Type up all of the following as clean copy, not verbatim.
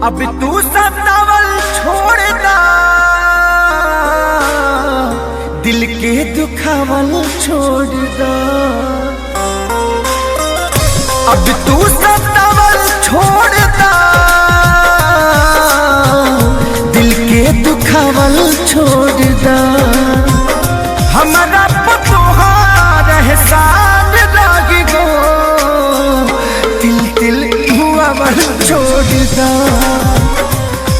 अब तू सतावल छोड़ दा, दिल के दुखावल छोड़ दा। अब तू सतावल छोड़ दा, दिल के दुखावल छोड़ दा। हमारा पतोहार एहसान लागी गो, तिल तिल हुआवल छोड़ दा।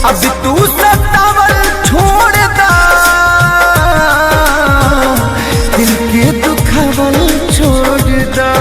अब तू सतावल छोड़ दा, दिल के दुखावल छोड़ दा।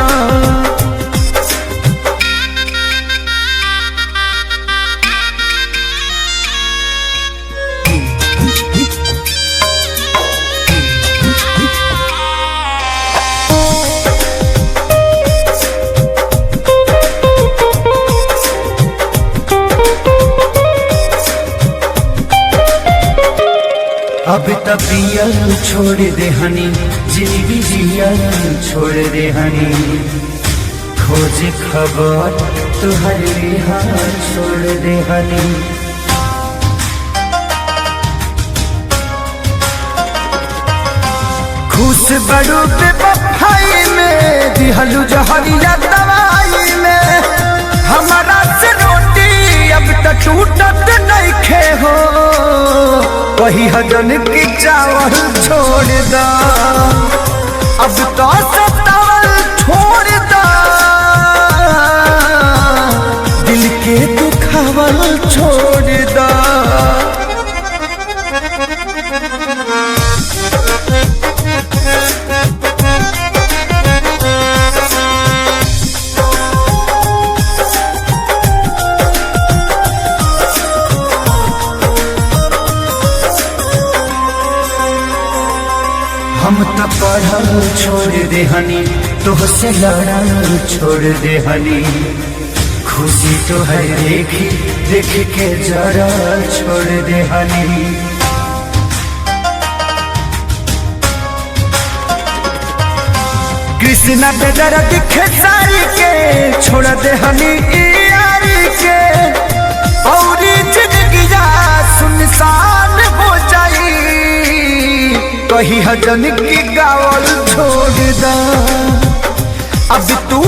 अब तबियल छोड़ दे हनी, जिंदगी जियल छोड़ दे हनी। खोज खबर तुहर रिहार छोड़ दे हनी। खुश बड़ू पे बफाई में, दिहलू जहरिया दवाई में। हमारा से रोटी अब तक टूटत नहीं खे हो, वही हजन की चावल छोड़ दा। अब तो सतावल छोड़ दा, दिल के दुखावल छोड़ दा। हम तो पढ़ल छोड़ दे हनी, तुहसे लड़ल छोड़ दे हनी। खुशी तो है देखी देख के जरा छोड़ दे हनी। कृष्णा पे जरा दिखे सारी के, छोड़ दे हनी यारी के। और जिंदगी सुनसान हो जाई, कही हजन की गावल छोड़ दा। अब तू